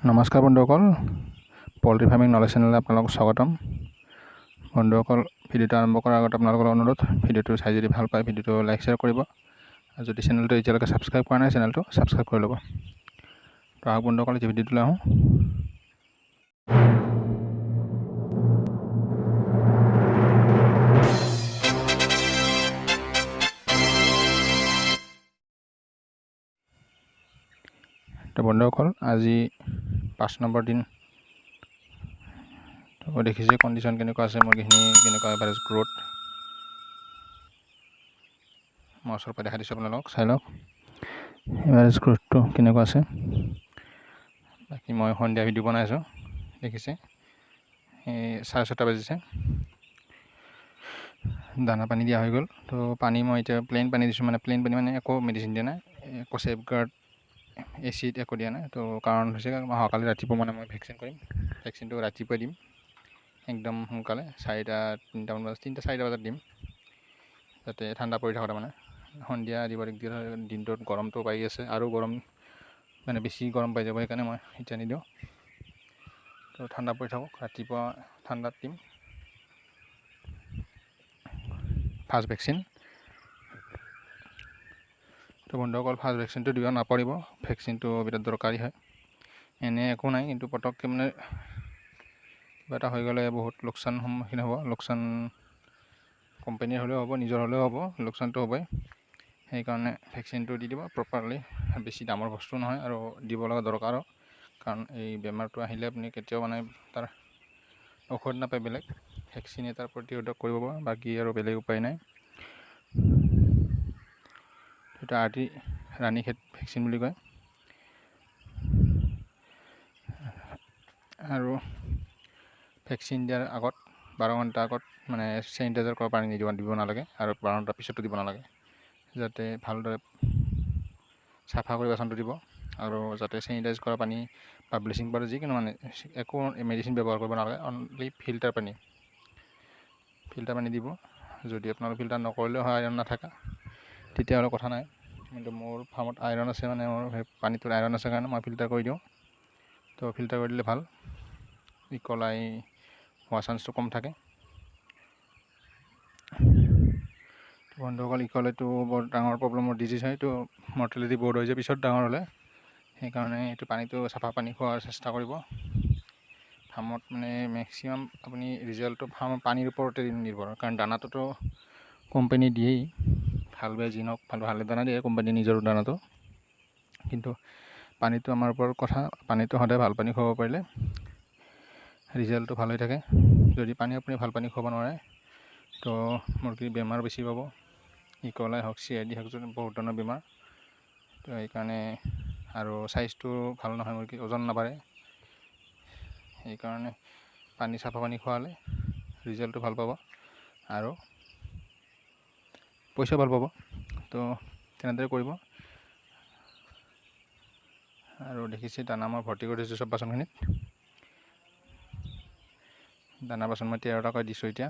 নমস্কাৰ বন্ধুসকল, poultry farming knowledge চেনেললৈ আপোনালোকক স্বাগতম। বন্ধুসকল, ভিডিঅ'টো আৰম্ভ কৰাৰ আগত আপোনালোকৰ অনুৰোধ, ভিডিঅ'টো চাই যদি ভাল পায় ভিডিঅ'টো লাইক শ্বেয়াৰ কৰিব আৰু যদি চেনেলটো এতিয়ালৈকে ছাবস্ক্ৰাইব কৰা নাই চেনেলটো ছাবস্ক্ৰাইব কৰি ল'ব। তো আহক বন্ধুসকল, এতিয়া ভিডিঅ'টোলৈ আহোঁ। তো বন্ধুসকল, আজি 5 নম্বৰ দিন। তো দেখিছে কণ্ডিশ্যন কেনেকুৱা আছে, মুৰ্গীখিনি কেনেকুৱা এভাৰেজ গ্ৰোথ মই ওচৰৰ পৰা দেখাই দিছোঁ আপোনালোকক, চাই লওক এভাৰেজ গ্ৰোথটো কেনেকুৱা আছে। বাকী মই সন্ধিয়া ভিডিঅ' বনাইছোঁ, দেখিছে এই 6:30 বাজিছে, দানা পানী দিয়া হৈ গ'ল। তো পানী মই এতিয়া প্লেইন পানী দিছোঁ, মানে প্লেইন পানী মানে একো মেডিচিন দিয়া নাই, একো ছেফগাৰ্ড এচিড একো দিয়া নাই। তো কাৰণ হৈছে অহাকালি ৰাতিপুৱা মানে মই ভেকচিন কৰিম, ভেকচিনটো ৰাতিপুৱাই দিম একদম সোনকালে, 3-4 বজাত দিম, যাতে ঠাণ্ডা পৰি থাকোঁতে মানে সন্ধিয়া দিব দিগদাৰ হয়। দিনটোত গৰমটো পাই আছে, আৰু গৰম মানে বেছি গৰম পাই যাব, সেইকাৰণে মই এতিয়া নিদিওঁ। তো ঠাণ্ডা পৰি থাকক, ৰাতিপুৱা ঠাণ্ডাত দিম ফাৰ্ষ্ট ভেকচিন। তো বন্ধুসকল, ফাৰ্ষ্ট ভেকচিনটো দিব নাপাৰিব, ভেকচিনটো বিৰাট দৰকাৰী হয়। এনে একো নাই, কিন্তু পটককৈ মানে কিবা এটা হৈ গ'লে বহুত লোকচান সন্মুখীন হ'ব। লোকচান কোম্পানীৰ হ'লেও হ'ব, নিজৰ হ'লেও হ'ব, লোকচানটো হ'বই। সেইকাৰণে ভেকচিনটো দি দিব প্ৰপাৰলি। বেছি দামৰ বস্তু নহয় আৰু দিব লগা দৰকাৰো, কাৰণ এই বেমাৰটো আহিলে আপুনি কেতিয়াও মানে তাৰ ঔষধ নাপায় বেলেগ, ভেকচিনে তাৰ প্ৰতিৰোধক কৰিব পাৰে, বাকী আৰু বেলেগ উপায় নাই। সেইটো ৰাণীক্ষেত ভেকচিন বুলি কয়। আৰু ভেকচিন দিয়াৰ আগত 12 ঘণ্টা আগত মানে চেনিটাইজাৰ কৰা পানী দিব নালাগে, আৰু 12 ঘণ্টাৰ পিছতো দিব নালাগে, যাতে ভালদৰে চাফা কৰি বাচনটো দিব। আৰু যাতে চেনিটাইজ কৰা পানী বা ব্লিচিং পাউডাৰ যিকোনো মানে একো মেডিচিন ব্যৱহাৰ কৰিব নালাগে, অনলি ফিল্টাৰ পানী দিব। যদি আপোনালোকে ফিল্টাৰ নকৰিলেও হয়, আইৰণ নাথাকা, তেতিয়াহ'লে কথা নাই। কিন্তু মোৰ ফাৰ্মত আইৰণ আছে, মানে মোৰ সেই পানীটোত আইৰণ আছে কাৰণে মই ফিল্টাৰ কৰি দিওঁ। তো ফিল্টাৰ কৰি দিলে ভাল, ইকলাই হোৱা চান্সটো কম থাকে। বন্ধুসকল, ইকলাইটো বৰ ডাঙৰ প্ৰব্লেমৰ ডিজিজ হয়, এইটো মৰ্টেলিটি বহুত হৈ যায় পিছত ডাঙৰ হ'লে। সেইকাৰণে এইটো পানীটো চাফা পানী খোৱাৰ চেষ্টা কৰিব। ফাৰ্মত মানে মেক্সিমাম আপুনি ৰিজাল্টটো ফাৰ্মৰ পানীৰ ওপৰতে নিৰ্ভৰ, কাৰণ দানাটোতো কোম্পানী দিয়েই, ভাল বেয়া যি নহওক, ভালে দানা দিয়ে কোম্পানী নিজৰ দানাটো, কিন্তু পানীটো আমাৰ ওপৰত কথা। পানীটো সদায় ভাল পানী খুৱাব পাৰিলে ৰিজাল্টটো ভাল হৈ থাকে। যদি আপুনি ভাল পানী খুৱাব নোৱাৰে, তো মুৰ্গীৰ বেমাৰ বেছি পাব, ইকলাই হওক, CID হওক, বহুত ধৰণৰ বেমাৰ। তো সেইকাৰণে আৰু চাইজটো ভাল নহয়, মুৰ্গীৰ ওজন নাবাঢ়ে। সেইকাৰণে চাফা পানী খোৱালে ৰিজাল্টটো ভাল পাব আৰু পইচা ভাল পাব। তো তেনেদৰে কৰিব। আৰু দেখিছে দানা মই ভৰ্তি কৰি দিছোঁ চব বাচনখিনিত। দানা বাচন মই 13টাকৈ দিছোঁ এতিয়া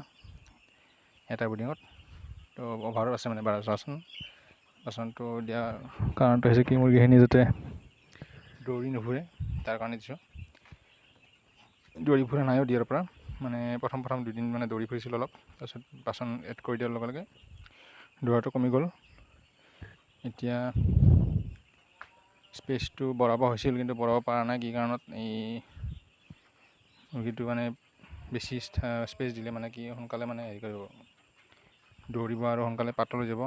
এটা বুডিঙত। তো অভাৰো আছে মানে 12 বাচনটো দিয়া কাৰণটো হৈছে কি, মুৰ্গীখিনি যাতে দৌৰি নুফুৰে, তাৰ কাৰণে দিছোঁ। দৌৰি ফুৰা নাইও দিয়াৰ পৰা, মানে প্ৰথম 2 দিন মানে দৌৰি ফুৰিছিল অলপ, তাৰপিছত বাচন এড কৰি দিয়াৰ লগে লগে দৌৰাটো কমি গ'ল। এতিয়া স্পেচটো বঢ়াব হৈছিল, কিন্তু বঢ়াব পৰা নাই। কি কাৰণত, এই মুৰ্গীটো মানে বেছি স্পেচ দিলে মানে কি সোনকালে মানে হেৰি কৰিব, দৌৰিব আৰু সোনকালে পাতল হৈ যাব,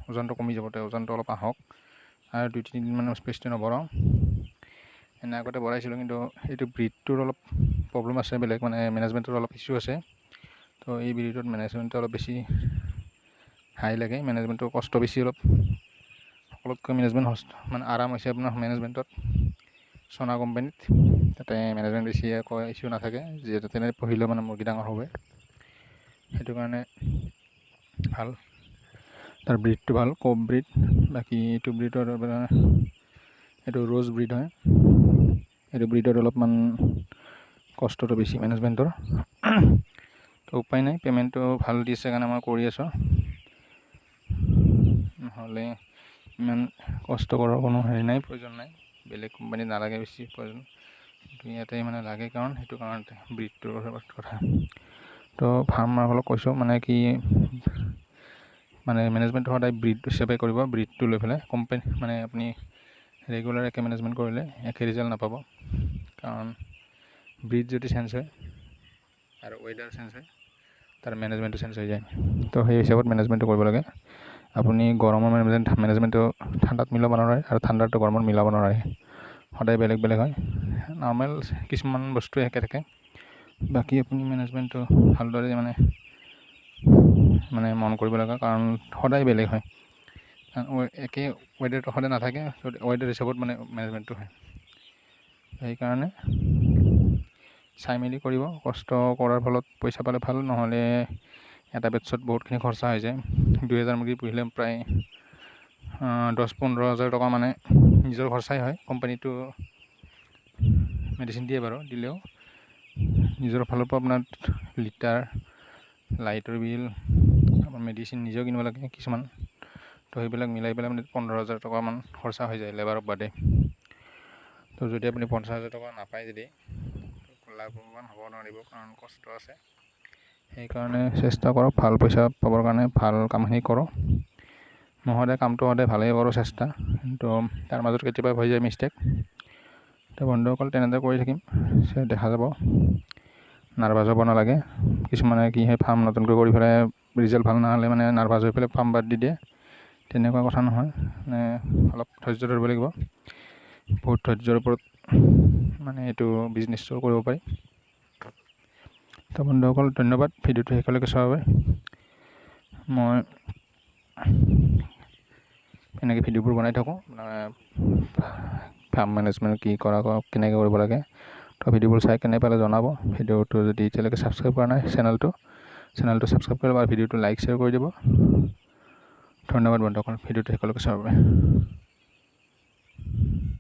ওজনটো কমি যাব। তো ওজনটো অলপ আহক, আৰু 2-3 দিন মানে স্পেচটো নবঢ়াওঁ। এনে আগতে বঢ়াইছিলোঁ, কিন্তু এইটো ব্ৰিডটোৰ অলপ প্ৰব্লেম আছে, বেলেগ মানে মেনেজমেণ্টৰ অলপ ইছ্যু আছে। তো এই ব্ৰিডত মেনেজমেণ্টটো অলপ বেছি হাই লাগে, মেনেজমেণ্টৰ কষ্ট বেছি অলপ। সকলোতকৈ মেনেজমেণ্ট মানে আৰাম হৈছে আপোনাৰ মেনেজমেণ্টত সোনা কোম্পানীত, তাতে মেনেজমেণ্ট বেছি একো ইছ্যু নাথাকে, যিহেতু তেনেকৈ পঢ়িলেও মানে মুৰ্গী ডাঙৰ হ'ব। সেইটো কাৰণে ভাল, তাৰ ব্ৰিডটো ভাল, কোব ব্ৰিড। বাকী এইটো ব্ৰিডৰ এইটো ৰ'জ ব্ৰিড হয়। এইটো ব্ৰিডত অলপমান কষ্টটো বেছি মেনেজমেণ্টৰ। তো উপায় নাই, পে'মেণ্টটো ভাল দিছে কাৰণে মই কৰি আছোঁ, নহ'লে ইমান কষ্ট কৰাৰ কোনো হেৰি নাই, প্ৰয়োজন নাই। বেলেগ কোম্পানী নালাগে বেছি প্ৰয়োজন, ইয়াতে মানে লাগে কাৰণ সেইটো কাৰণতে ব্ৰিডটোৰ কথা। তো ফাৰ্মাৰসকলক কৈছোঁ মানে কি মানে মেনেজমেণ্টটো সদায় ব্ৰিড হিচাপে কৰিব, ব্ৰিডটো লৈ পেলাই কোম্পানী মানে আপুনি ৰেগুলাৰ একে মেনেজমেণ্ট কৰিলে একে ৰিজাল্ট নাপাব। কাৰণ ব্ৰিড যদি চেঞ্জ হয় আৰু ৱেডাৰ চেঞ্জ হয় তাৰ মেনেজমেণ্টটো চেঞ্জ হৈ যায়। তো সেই হিচাপত মেনেজমেণ্টটো কৰিব লাগে। আপুনি গৰমৰ মেনেজমেণ্টটো ঠাণ্ডাত মিলাব নোৱাৰে আৰু ঠাণ্ডাটো গৰমত মিলাব নোৱাৰে, সদায় বেলেগ বেলেগ হয়। নৰ্মেল কিছুমান বস্তু একে থাকে, বাকী আপুনি মেনেজমেণ্টটো ভালদৰে মানে মন কৰিব লাগে, কাৰণ সদায় বেলেগ হয়। একে ৱেডাৰটো সদায় নাথাকে, ৱেডাৰ হিচাপত মানে মেনেজমেণ্টটো হয়। সেইকাৰণে চাই মেলি কৰিব, কষ্ট কৰাৰ ফলত পইচা পালে ভাল, নহ'লে এটা বেটছত বহুতখিনি খৰচা হৈ যায়। 2000 মুৰ্গী পুহিলে প্ৰায় 10-15 হাজাৰ টকা মানে নিজৰ খৰচাই হয়। কোম্পানীটো মেডিচিন দিয়ে বাৰু, দিলেও নিজৰ ফালৰ পৰা আপোনাৰ লিটাৰ, লাইটৰ বিল, আপোনাৰ মেডিচিন নিজেও কিনিব লাগে কিছুমান। তো সেইবিলাক মিলাই পেলাই মানে 15 হাজাৰ টকামান খৰচা হৈ যায় লেবাৰক বাদে। তো যদি আপুনি 50 হাজাৰ টকা নাপায় যদি লাভৱান হ'ব নোৱাৰিব, কাৰণ কষ্ট আছে। সেইকাৰণে চেষ্টা কৰক ভাল পইচা পাবৰ কাৰণে, ভাল কামখিনি কৰক। মই সদায় কামটো সদায় ভালেই কৰোঁ চেষ্টা, কিন্তু তাৰ মাজত কেতিয়াবা হৈ যায় মিষ্টেক। তো বন্ধুসকল তেনেদৰে কৰি থাকিম, দেখা যাব। নাৰ্ভাছ হ'ব নালাগে। কিছুমানে কি হয় ফাৰ্ম নতুনকৈ কৰি পেলাই ৰিজাল্ট ভাল নহ'লে মানে নাৰ্ভাছ হৈ পেলাই ফাৰ্ম বাদ দি দিয়ে, তেনেকুৱা কথা নহয়। মানে অলপ ধৈৰ্য ধৰিব লাগিব, বহুত ধৈৰ্যৰ ওপৰত মানে এইটো বিজনেছটো কৰিব পাৰি। তো বন্ধুসকল ধন্যবাদ ভিডিঅ'টো শেষলৈকে চোৱাৰ বাবে। মই এনেকৈ ভিডিঅ'বোৰ বনাই থাকোঁ, ফাৰ্ম মেনেজমেণ্ট কি কেনেকৈ কৰিব লাগে। তো ভিডিঅ'বোৰ চাই কেনে পালে জনাব। ভিডিঅ'টো যদি এতিয়ালৈকে ছাবস্ক্ৰাইব কৰা নাই চেনেলটো ছাবস্ক্ৰাইব কৰিব আৰু ভিডিঅ'টো লাইক শ্বেয়াৰ কৰি দিব। ধন্যবাদ বন্ধুসকল ভিডিঅ'টো শেষলৈকে চোৱাৰ বাবে।